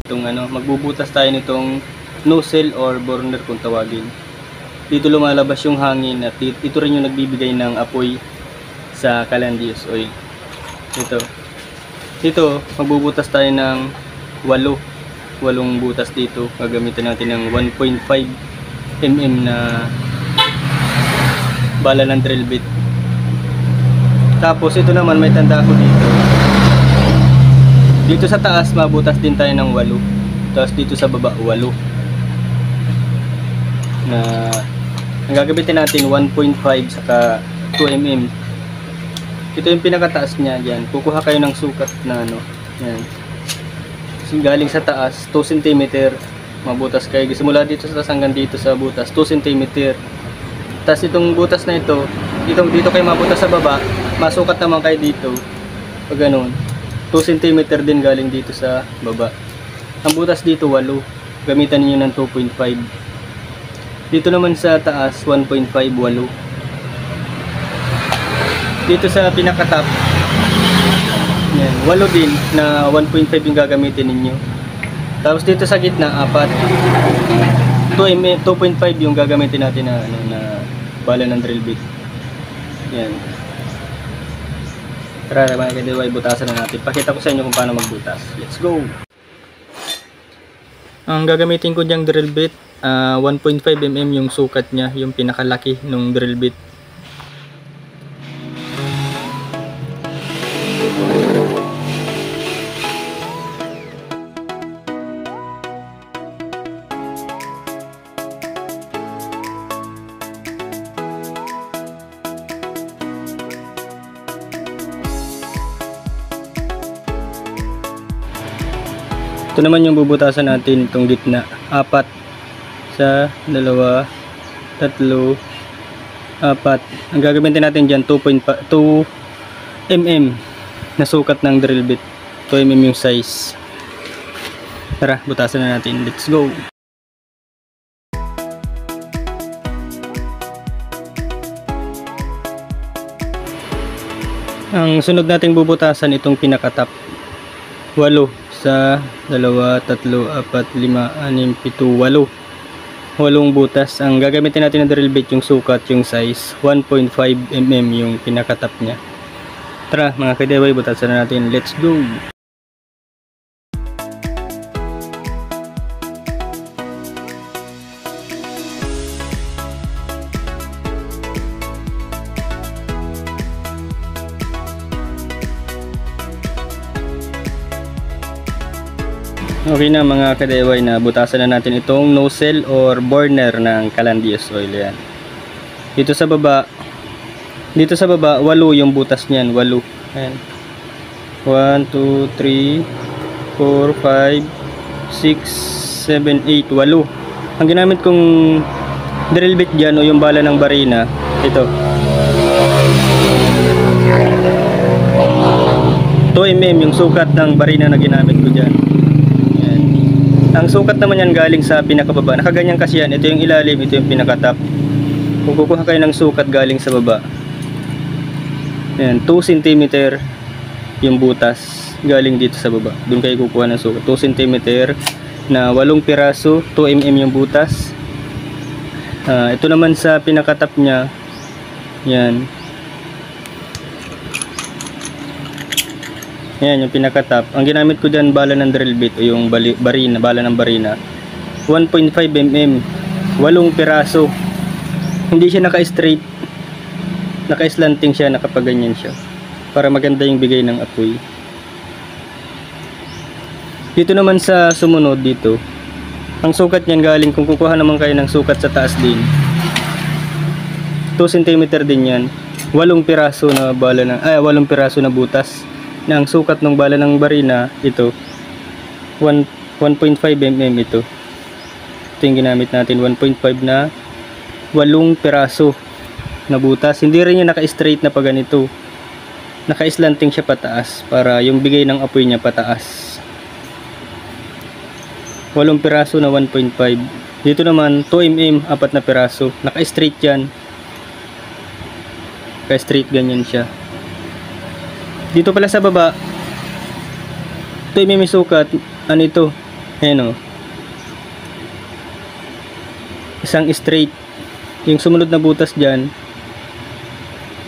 Magbubutas tayo nitong nozzle or burner kung tawagin. Dito lumalabas yung hangin at ito rin yung nagbibigay ng apoy sa Calandrias oil. Dito magbubutas tayo ng 8 butas dito. Gagamitin natin ng 1.5 mm na bala ng drill bit. Tapos ito naman may tanda ko dito. Dito sa taas mabutas din tayo ng 8. Tapos dito sa baba 8. Na ang gagamitin natin 1.5 saka 2 mm. Ito yung pinakataas niya. Yan. Kukuha kayo ng sukat na yan. Galing sa taas 2 cm. Mabutas kayo. Simula dito sa taas hanggang dito sa butas 2 cm. Tapos itong butas na ito, dito kayo mabutas sa baba. Masukat naman kayo dito. Pag ganun. 2 cm din galing dito sa baba. Ang butas dito 8. Gamitan niyo ng 2.5. Dito naman sa taas 1.5, 8. Dito sa pinakatop yan, 8 din na 1.5 yung gagamitin ninyo. Tapos dito sa gitna 4. 2.5 yung gagamitin natin na bala ng drill bit. Yan. Tara mga ka-DIY, butasan na natin. Pakita ko sa inyo kung paano magbutas. Let's go! Ang gagamitin ko diyang drill bit, 1.5 mm yung sukat niya, yung pinakalaki ng drill bit. Ito naman yung bubutasan natin, itong gitna 4 sa 2, 3, 4. Ang gagamitin natin dyan 2 mm na sukat ng drill bit. 2 mm yung size. Tara, butasan na natin. Let's go! Ang sunod nating bubutasan itong pinakatap 8 sa 2, 3, 4, 5, 6, 7, 8 butas. Ang gagamitin natin na drill bit yung sukat, yung size 1.5 mm yung pinakatap nya. Tara mga ka-DIY, butasan na natin. Let's go! Okay na mga ka-DIY, na butasan na natin itong nozzle or burner ng Calandrias oil. Yan. Dito sa baba 8 yung butas niyan, 8. Ayan. 1, 2, 3, 4, 5, 6, 7, 8, 8. Ang ginamit kong drill bit dyan o yung bala ng barina, ito 2 mm yung sukat ng barina na ginamit ko dyan. Ang sukat naman yan galing sa pinakababa. Nakaganyan kasi yan. Ito yung ilalim, ito yung pinakatap. Kung kukuha kayo ng sukat galing sa baba. Ayan, 2 cm yung butas galing dito sa baba. Doon kayo kukuha ng sukat. 2 cm na 8 piraso, 2 mm yung butas. Ito naman sa pinakatap nya. Yan. Ayan yung pinakatap. Ang ginamit ko dyan bala ng drill bit o yung bala ng barina 1.5 mm 8 piraso. Hindi siya naka-straight, naka-slanting siya, nakapaganyan siya para maganda yung bigay ng apoy. Dito naman sa sumunod dito, ang sukat niyan galing, kung kukuha naman kayo ng sukat sa taas din, 2 cm din yan. 8 piraso na bala ng 8 piraso na butas. Na ang sukat ng bala ng barina ito 1.5 mm ito. Ito yung ginamit natin, 1.5 na 8 piraso na butas. Hindi rin niya naka-straight na pa ganito. Naka-slanting siya pataas para yung bigay ng apoy niya pataas. 8 piraso na 1.5. Dito naman 2 mm 4 na piraso. Naka-straight yan. Naka-straight ganyan siya. Dito pala sa baba 2 mm sukat, ano ito, Ayan o. Isang straight. Yung sumunod na butas dyan,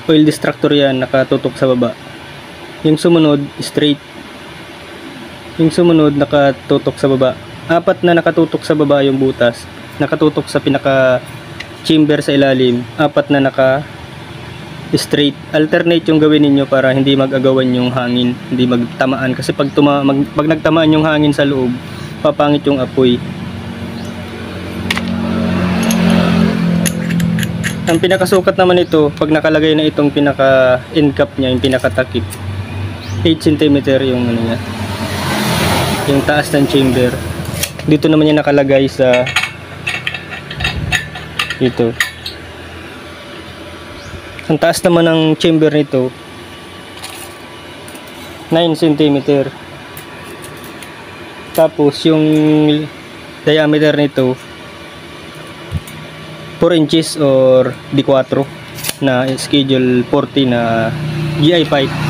oil distractor yan, nakatutok sa baba. Yung sumunod, straight. Yung sumunod, nakatutok sa baba. 4 na nakatutok sa baba yung butas. Nakatutok sa pinaka chamber sa ilalim. 4 na naka straight. Alternate yung gawin ninyo para hindi mag-agawan yung hangin, hindi magtamaan. Kasi pag nagtamaan yung hangin sa loob, papangit yung apoy. Ang pinakasukat naman ito, pag nakalagay na itong pinaka end cap nya, yung pinakatakip, 8 cm yung ano niya, yung taas ng chamber. Dito naman niya nakalagay sa ito. Ang taas naman ng chamber nito 9 cm. Tapos yung diameter nito 4 inches or D4 na schedule 40 na GI pipe.